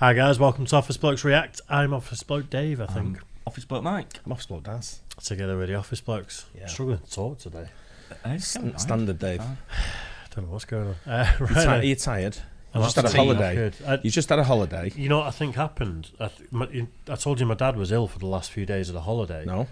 Hi guys, welcome to Office Blokes React. I'm Office Bloke Dave, I think. Office Bloke Mike. I'm Office Bloke Daz. Together with the Office Blokes. Yeah. Struggling to talk today. Standard Dave. I don't know what's going on. Are you tired? You just had a holiday. You just had a holiday. You know what I think happened? I told you my dad was ill for the last few days of the holiday. No?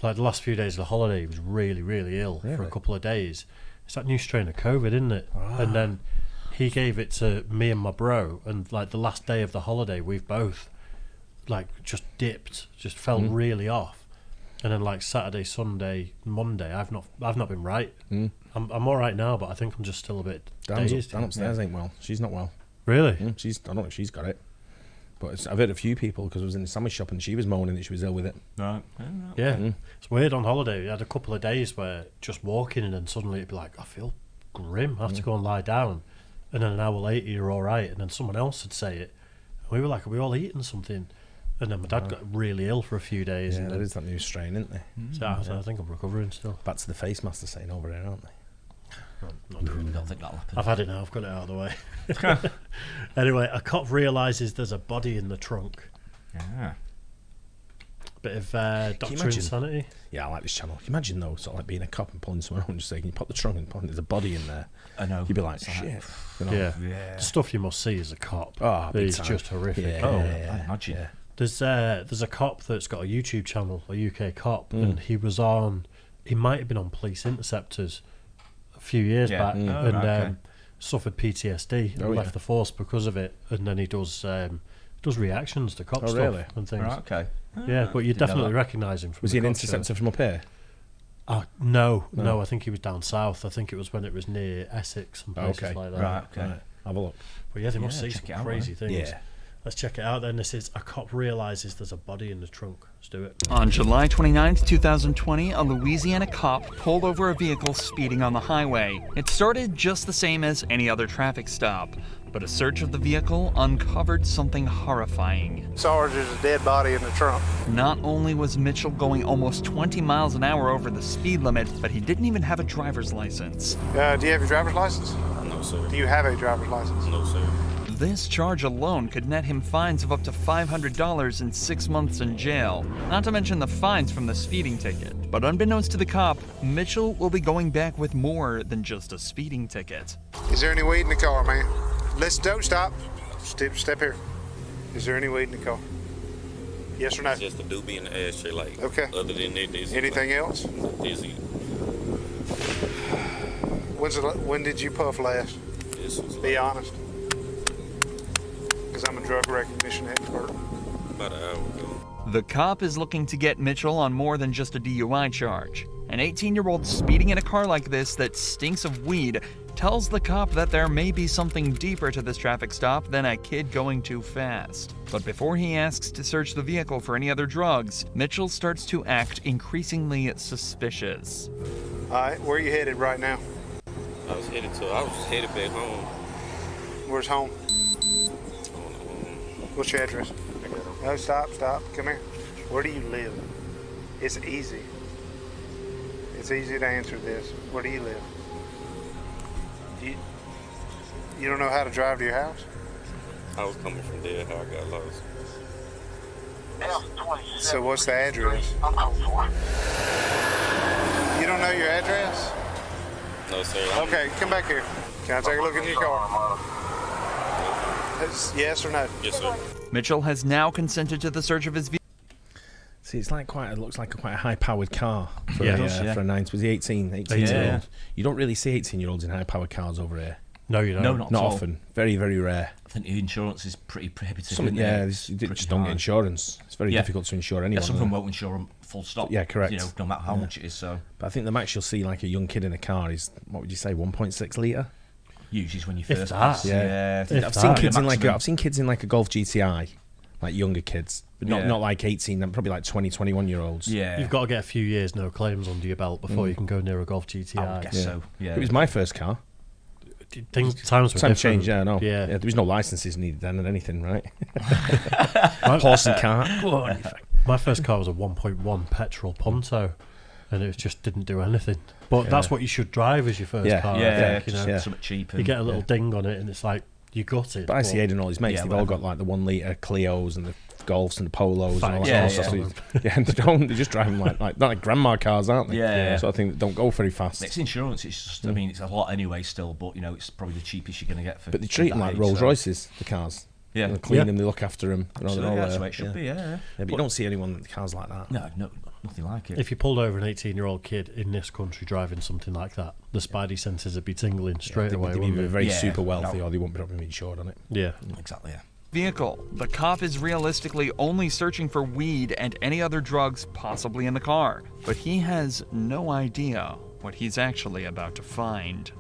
Like the last few days of the holiday, he was really, really ill for a couple of days. It's that new strain of COVID, isn't it? Ah. And then he gave it to me and my bro, and like the last day of the holiday, we've both like just dipped, just felt really off. And then like Saturday, Sunday, Monday, I've not been right. I'm all right now, but I think I'm just still a bit dazed. Dan upstairs ain't well. She's not well. Really? I don't know if she's got it. But I've heard a few people, because I was in the sandwich shop and she was moaning that she was ill with it. Right. Yeah. It's weird on holiday. We had a couple of days where just walking and then suddenly it'd be like, I feel grim. I have to go and lie down. And then an hour later, you're all right. And then someone else would say it. And we were like, are we all eating something? And then my dad got really ill for a few days. Yeah, and there is that new strain, isn't there? So I think I'm recovering still. Back to the face mask they're saying over there, aren't they? I don't think that'll happen. I've had it now. I've got it out of the way. Anyway, a cop realises there's a body in the trunk. Yeah. Bit of Doctor Insanity. Yeah, I like this channel. Can you imagine, though, sort of like being a cop and pulling someone out and just saying, can you pop the trunk and there's a body in there? I know. You'd be like, shit. You know? Yeah. The stuff you must see as a cop. Oh, big It's time. just horrific. Yeah. I imagine. Yeah. There's a cop that's got a YouTube channel, a UK cop, and he might have been on Police Interceptors a few years back, and suffered PTSD and left the force because of it. And then he does reactions to cop stuff and things. Right, okay. Yeah, but you definitely recognise him. From Was he an interceptor from up here? No. I think he was down south. I think it was when it was near Essex and places like that. Right, okay. Right. Have a look. But yeah, they must see some crazy things. Yeah. Let's check it out then. This is a cop realises there's a body in the trunk. Let's do it. On July 29th, 2020, a Louisiana cop pulled over a vehicle speeding on the highway. It started just the same as any other traffic stop, but a search of the vehicle uncovered something horrifying. Sarge, there's a dead body in the trunk. Not only was Mitchell going almost 20 miles an hour over the speed limit, but he didn't even have a driver's license. Do you have your driver's license? No, sir. Do you have a driver's license? No, sir. This charge alone could net him fines of up to $500 and 6 months in jail, not to mention the fines from the speeding ticket. But unbeknownst to the cop, Mitchell will be going back with more than just a speeding ticket. Is there any weed in the car, man? Don't stop. Step here. Is there any weed in the car? Yes or no? Just a doobie in the ashtray, like. Okay. Other than that, there's Anything else? Dizzy. When did you puff last? This was Be honest. Because I'm a drug recognition expert. about an hour ago. The cop is looking to get Mitchell on more than just a DUI charge. An 18-year-old speeding in a car like this that stinks of weed tells the cop that there may be something deeper to this traffic stop than a kid going too fast. But before he asks to search the vehicle for any other drugs, Mitchell starts to act increasingly suspicious. All right, where are you headed right now? I was headed back home. Where's home? What's your address? No, stop. Come here. Where do you live? It's easy. It's easy to answer this. Where do you live? You don't know how to drive to your house? I was coming from there, how I got lost. So what's the address? You don't know your address? No, sir. Okay, come back here. Can I take a look in your car? Yes or no? Yes, sir. Mitchell has now consented to the search of his vehicle. See, it's like it looks like quite a high-powered car for, Yeah. for a 9. Was he 18 year old? You don't really see 18-year-olds in high-powered cars over here. No, you don't. No, not Not at all. often. Very, very rare. I think the insurance is pretty prohibitive. Some, isn't yeah, it? you just don't get insurance. It's very difficult to insure anyone. Yeah, some of them won't insure them full stop. Yeah, correct. You know, no matter how much it is. So But I think the max you'll see like a young kid in a car is, what would you say, 1.6 litre? usually it's when you If first that. pass. Yeah. If I've that. seen kids Maximum. I've seen kids in like a Golf GTI, like younger kids, but not like 18, probably like 20, 21-year-olds. Yeah. You've got to get a few years no claims under your belt before you can go near a Golf GTI. I would guess so. Yeah. It was my first car. Times were Time different. changed, yeah, I know. Yeah. There was no licenses needed then or anything, right? Horse and cart. My first car was a 1.1 petrol Punto, and it just didn't do anything. But that's what you should drive as your first car. I Yeah, think, you just know. something cheap. You get a little ding on it, and it's like You gutted. But I see Aiden and all his mates, they've all got like the 1 litre Clios and the Golfs and the Polos and all that sort of stuff. Yeah, and they just drive them like grandma cars, aren't they? Yeah. So I think they don't go very fast. It's insurance. It's just, I mean, it's a lot anyway still, but you know, it's probably the cheapest you're going to get for. But they treat them like Rolls Royces, the cars. Yeah. They clean them, they look after them. Absolutely, that's the way it should be. Yeah. But you don't see anyone with cars like that. No, nothing like it. If you pulled over an 18-year-old kid in this country driving something like that, the spidey senses would be tingling straight away. They'd be very super wealthy, or they wouldn't be insured on it. Yeah, exactly. Yeah. Vehicle. The cop is realistically only searching for weed and any other drugs possibly in the car, but he has no idea what he's actually about to find.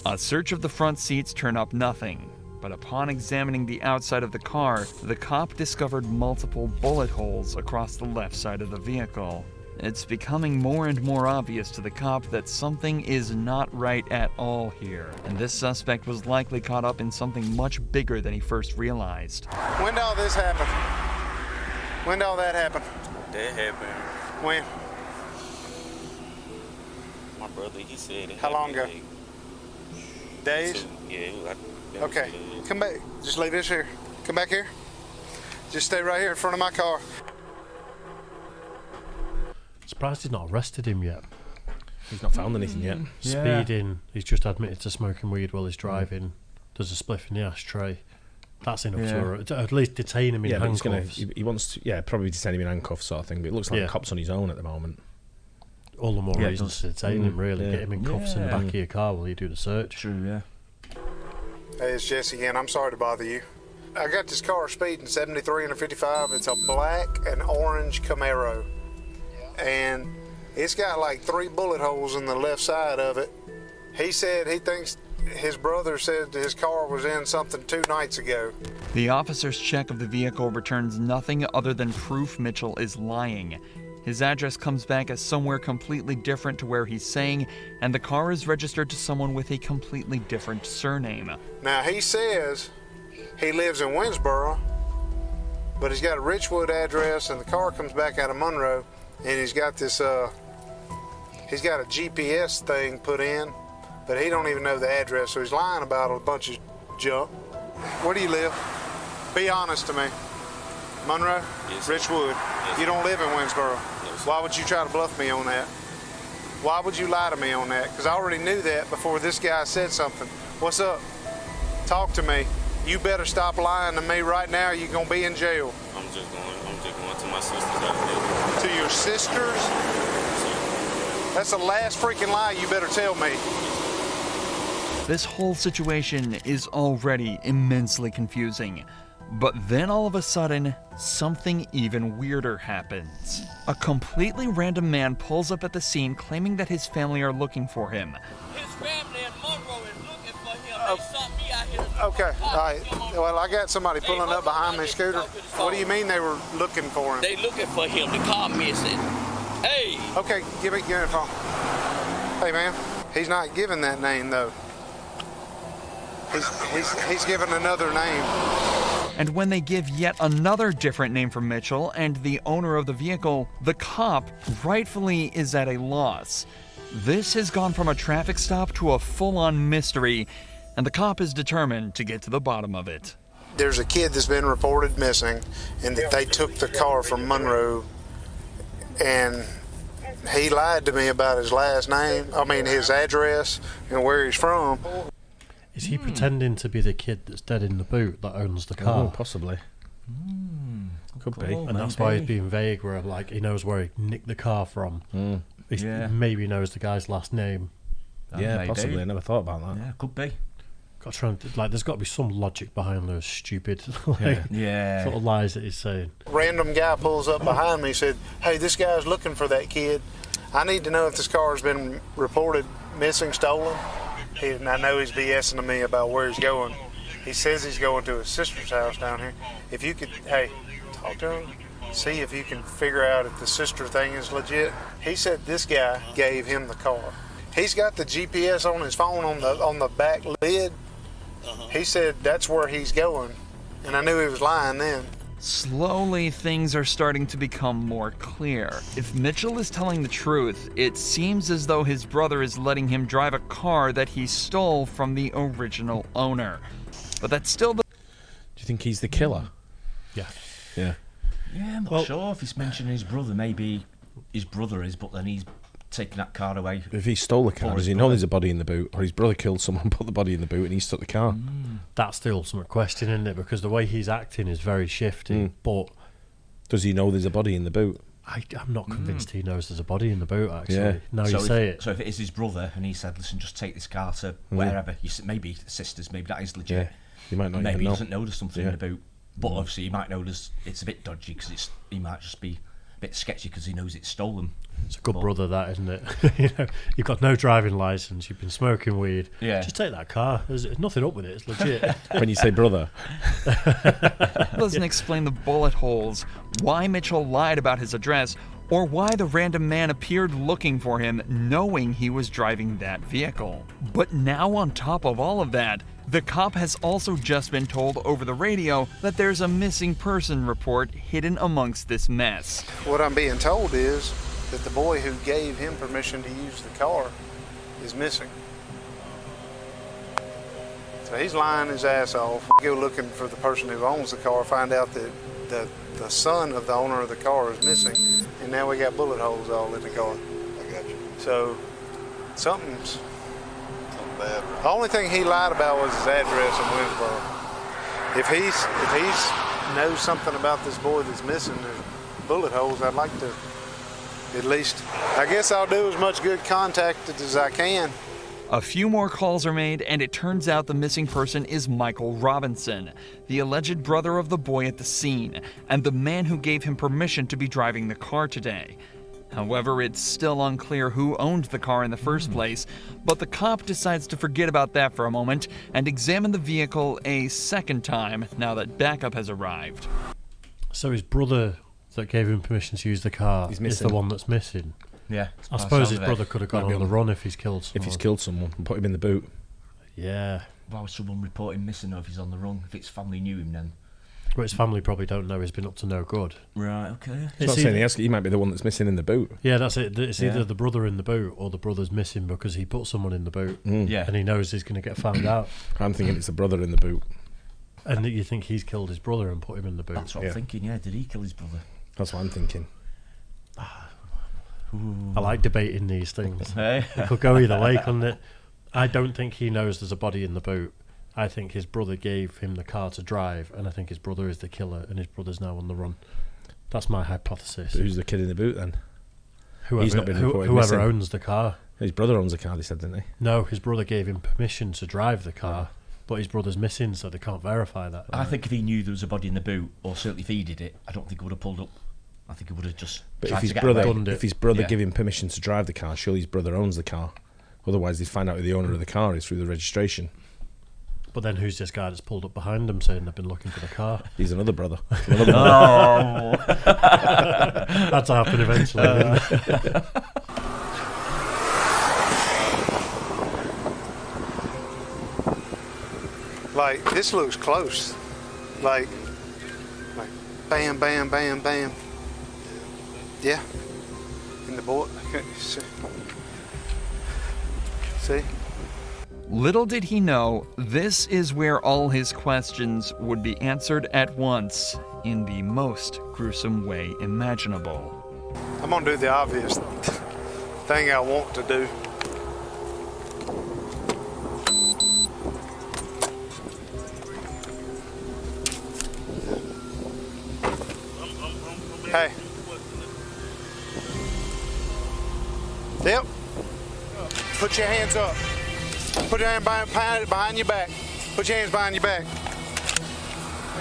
A search of the front seats turned up nothing, but upon examining the outside of the car, the cop discovered multiple bullet holes across the left side of the vehicle. It's becoming more and more obvious to the cop that something is not right at all here, and this suspect was likely caught up in something much bigger than he first realized. When did all this happen? When did all that happen? That happened. When? My brother, he said it. How long ago? Like Days? Yeah, it was like. Okay, come back. Just leave this here. Come back here. Just stay right here in front of my car. surprised he's not arrested him yet. He's not found anything yet. Speeding, he's just admitted to smoking weed while he's driving. There's a spliff in the ashtray. That's enough to at least detain him in handcuffs. He wants to, probably detain him in handcuffs sort of thing, but it looks like the cop's on his own at the moment. All the more reasons to detain him, really. Get him in cuffs in the back of your car while you do the search. True, yeah. Hey, it's Jesse again. I'm sorry to bother you. I got this car speeding 73 and a 55. It's a black and orange Camaro. And it's got like 3 bullet holes in the left side of it. He said he thinks his brother said his car was in something 2 nights ago. The officer's check of the vehicle returns nothing other than proof Mitchell is lying. His address comes back as somewhere completely different to where he's saying, and the car is registered to someone with a completely different surname. Now, he says he lives in Winsboro, but he's got a Richwood address, and the car comes back out of Monroe, and he's got this, he's got a GPS thing put in, but he don't even know the address, so he's lying about a bunch of junk. Where do you live? Be honest to me. Monroe? Yes. Richwood? Yes. You don't live in Winsboro? No, why would you try to bluff me on that? Why would you lie to me on that? Because I already knew that before this guy said something. What's up? Talk to me. You better stop lying to me right now, or you're going to be in jail. I'm just going to my sister's house. To your sister's? That's the last freaking lie you better tell me. This whole situation is already immensely confusing. But then all of a sudden, something even weirder happens. A completely random man pulls up at the scene claiming that his family are looking for him. His family in Monroe is looking for him. They sent me out here to Okay, all right. Well, I got somebody pulling up behind me, Scooter. What do you mean they were looking for him? They looking for him. The car missing. Hey. Okay, give me the phone. Hey, man, he's not giving that name, though. He's giving another name. And when they give yet another different name for Mitchell and the owner of the vehicle, the cop rightfully is at a loss. This has gone from a traffic stop to a full-on mystery, and the cop is determined to get to the bottom of it. There's a kid that's been reported missing, and that they took the car from Monroe, and he lied to me about his his address and where he's from. Is he pretending to be the kid that's dead in the boot that owns the car? Oh, possibly. Could be. And that's why he's being vague, where like he knows where he nicked the car from. He maybe knows the guy's last name. Maybe. Possibly. I never thought about that. Yeah, could be. Got to try and, there's got to be some logic behind those stupid sort of lies that he's saying. Random guy pulls up behind me, said, "Hey, this guy's looking for that kid. I need to know if this car has been reported missing, stolen." And I know he's BSing to me about where he's going. He says he's going to his sister's house down here. If you could, talk to him, see if you can figure out if the sister thing is legit. He said this guy gave him the car. He's got the GPS on his phone on the back lid. He said that's where he's going, and I knew he was lying then. Slowly, things are starting to become more clear. If Mitchell is telling the truth, it seems as though his brother is letting him drive a car that he stole from the original owner. But that's still the... Do you think he's the killer? Yeah. Yeah. Yeah, I'm not sure if he's mentioning his brother. Maybe his brother is, but then he's taking that car away. If he stole the car, does he know there's a body in the boot? Or his brother killed someone, put the body in the boot, and he took the car? That's the ultimate question, isn't it? Because the way he's acting is very shifty. But does he know there's a body in the boot? I'm not convinced he knows there's a body in the boot, actually. Yeah. Now you say it. So if it is his brother, and he said, listen, just take this car to wherever, maybe sisters, maybe that is legit. Yeah. He might not maybe even he know. doesn't know there's something in the boot. But obviously he might know it's a bit dodgy because he might just be a bit sketchy because he knows it's stolen. It's a good brother, that, isn't it? You know, you've got no driving licence, you've been smoking weed. Yeah. Just take that car. There's nothing up with it. It's legit. When you say brother. doesn't explain the bullet holes, why Mitchell lied about his address, or why the random man appeared looking for him knowing he was driving that vehicle. But now on top of all of that, the cop has also just been told over the radio that there's a missing person report hidden amongst this mess. What I'm being told is that the boy who gave him permission to use the car is missing. So he's lying his ass off. Go looking for the person who owns the car, find out that the son of the owner of the car is missing, and now we got bullet holes all in the car. I got you. So something's Bad. the only thing he lied about was his address in Winsboro. If he's knows something about this boy that's missing, there's bullet holes. I'd like to at least, I guess I'll do as much good contact as I can. A few more calls are made, and it turns out the missing person is Michael Robinson, the alleged brother of the boy at the scene, and the man who gave him permission to be driving the car today. However, it's still unclear who owned the car in the first place, but the cop decides to forget about that for a moment and examine the vehicle a second time now that backup has arrived. So his brother that gave him permission to use the car is the one that's missing. Yeah. I suppose his brother could have gone on the run if he's killed someone. If he's killed someone and put him in the boot. Yeah. Why would someone report him missing or if he's on the run? If his family knew him then? But his family probably don't know he's been up to no good. Right, okay. It's not saying he might be the one that's missing in the boot. Yeah, that's it. It's either the brother in the boot or the brother's missing because he put someone in the boot. Yeah. And he knows he's going to get found out. I'm thinking it's the brother in the boot. And you think he's killed his brother and put him in the boot. That's what I'm thinking, yeah. Did he kill his brother? That's what I'm thinking. I like debating these things. Hey. It could go either way, couldn't it? I don't think he knows there's a body in the boot. I think his brother gave him the car to drive, and I think his brother is the killer, and his brother's now on the run. That's my hypothesis. But who's the kid in the boot then? He's not been reported whoever missing. Owns the car. His brother owns the car, they said, didn't they? No, his brother gave him permission to drive the car, but his brother's missing, so they can't verify that. I think if he knew there was a body in the boot, or certainly if he did it, I don't think he would have pulled up. I think he would have just. But tried if his to get brother, away. if his brother gave him permission to drive the car, surely his brother owns the car. Otherwise, they'd find out who the owner of the car is through the registration. But then who's this guy that's pulled up behind them saying they've been looking for the car? He's another brother. Another brother. That's happen eventually. Like, this looks close. Like bam, bam, bam, bam. Yeah. And the boy, see? Little did he know, this is where all his questions would be answered at once in the most gruesome way imaginable. I'm gonna do the obvious thing I want to do. Hey. Yep. Put your hands up. Put your hand behind your back. Put your hands behind your back.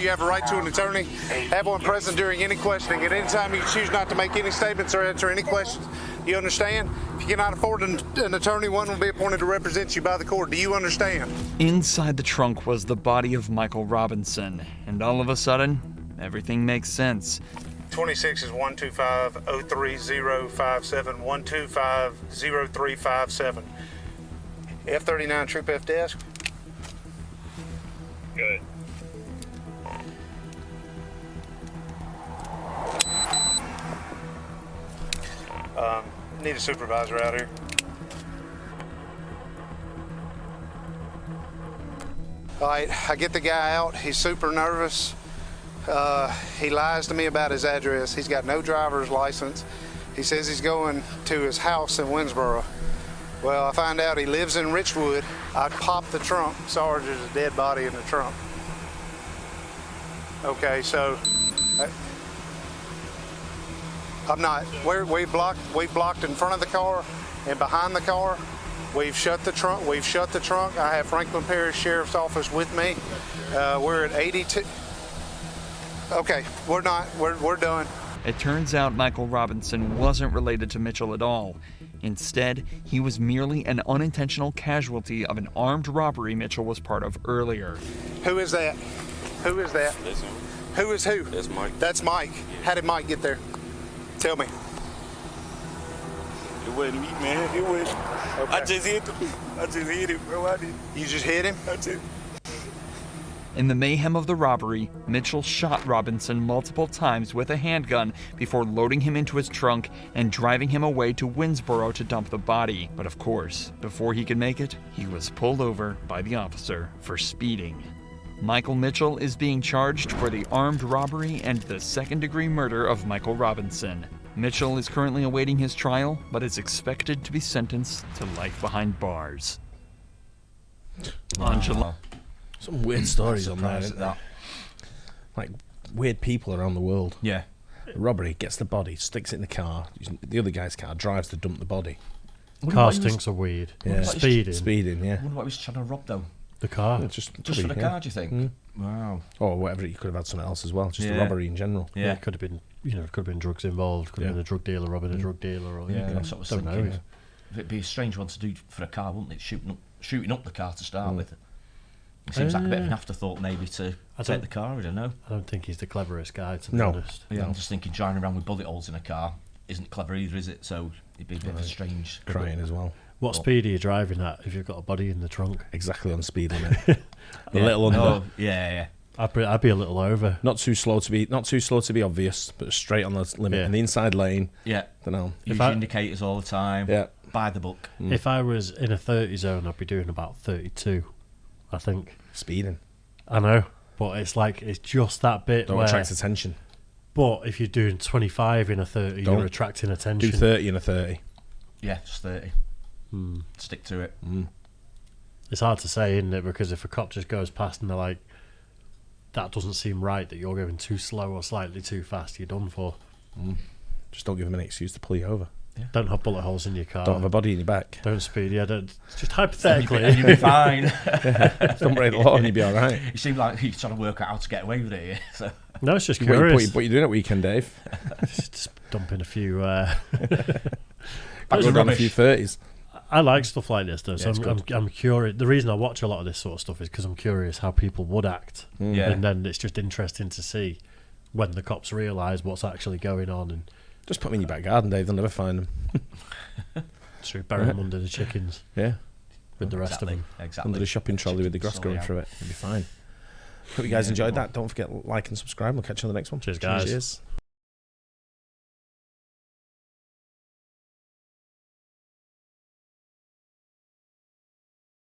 You have a right to an attorney. Have one present during any questioning. At any time, you choose not to make any statements or answer any questions. You understand? If you cannot afford an attorney, one will be appointed to represent you by the court. Do you understand? Inside the trunk was the body of Michael Robinson, and all of a sudden, everything makes sense. 26 is 125-03057, 125-0357. F39 Troop F desk. Good. Need a supervisor out here. All right, I get the guy out. He's super nervous. He lies to me about his address. He's got no driver's license. He says he's going to his house in Winsboro. Well, I find out he lives in Richwood. I pop the trunk. Sarge, there's a dead body in the trunk. Okay, so I'm not. We've blocked in front of the car and behind the car. We've shut the trunk. I have Franklin Parish Sheriff's Office with me. We're at 82. Okay, we're done. It turns out Michael Robinson wasn't related to Mitchell at all. Instead, he was merely an unintentional casualty of an armed robbery Mitchell was part of earlier. Who is that? Who is that? That's him. Who is who? That's Mike. That's Mike. How did Mike get there? Tell me. It wasn't me, man. It was. Okay. I just hit him, bro. I did. You just hit him? That's it. In the mayhem of the robbery, Mitchell shot Robinson multiple times with a handgun before loading him into his trunk and driving him away to Winsboro to dump the body. But of course, before he could make it, he was pulled over by the officer for speeding. Michael Mitchell is being charged for the armed robbery and the second-degree murder of Michael Robinson. Mitchell is currently awaiting his trial, but is expected to be sentenced to life behind bars. On July. Some weird stories on there, isn't there? Like weird people around the world. Yeah. Robbery, gets the body, sticks it in the car. The other guy's car drives to dump the body. Car stinks of weed. Yeah. Speeding, yeah. I wonder what he was trying to rob though. The car. Yeah, Just for the car, do you think? Wow. Or whatever, you could have had something else as well. Just the robbery in general. Yeah, it could have been, could have been drugs involved. Could have been a drug dealer robbing a drug dealer. Or That's what I was thinking. It'd be a strange one to do for a car, wouldn't it? Shooting up the car to start with. It seems like a bit of an afterthought, maybe, to take the car. I don't know. I don't think he's the cleverest guy, to be honest. Yeah, I'm just thinking driving around with bullet holes in a car isn't clever either, is it? So it'd be a bit of a strange. Crying as well. What speed are you driving at if you've got a body in the trunk? Exactly on speed limit. A little under. Oh, yeah. I'd be a little over. Not too slow to be obvious, but straight on the limit in the inside lane. Yeah. Don't know. Use indicators all the time. Yeah. By the book. If I was in a 30 zone, I'd be doing about 32. I think. Speeding. I know, but it's just that bit. Don't attract attention. But if you're doing 25 in a 30, you're attracting attention. Do 30 in a 30. Yeah, just 30. Stick to it. It's hard to say, isn't it? Because if a cop just goes past and they're like, that doesn't seem right, that you're going too slow or slightly too fast, you're done for. Just don't give them an excuse to pull you over. Yeah. Don't have bullet holes in your car. Don't have a body in your back. Don't speed. Yeah, just hypothetically. You'll be fine. Don't break the law and you'll be all right. You seem like you're trying to work out how to get away with it. So. No, it's just curious. What are you doing at weekend, Dave? just dumping a few. Back on a few 30s. I like stuff like this, though. So I'm curious. The reason I watch a lot of this sort of stuff is because I'm curious how people would act. And then it's just interesting to see when the cops realise what's actually going on. And just put them in your back garden, Dave. They'll never find them. True. Bury them under the chickens. Yeah. With the rest of them. Exactly. Under the shopping trolley with the grass going through it. It'll be fine. Hope you guys enjoyed that. Don't forget to like and subscribe. We'll catch you on the next one. Cheers, guys. Cheers.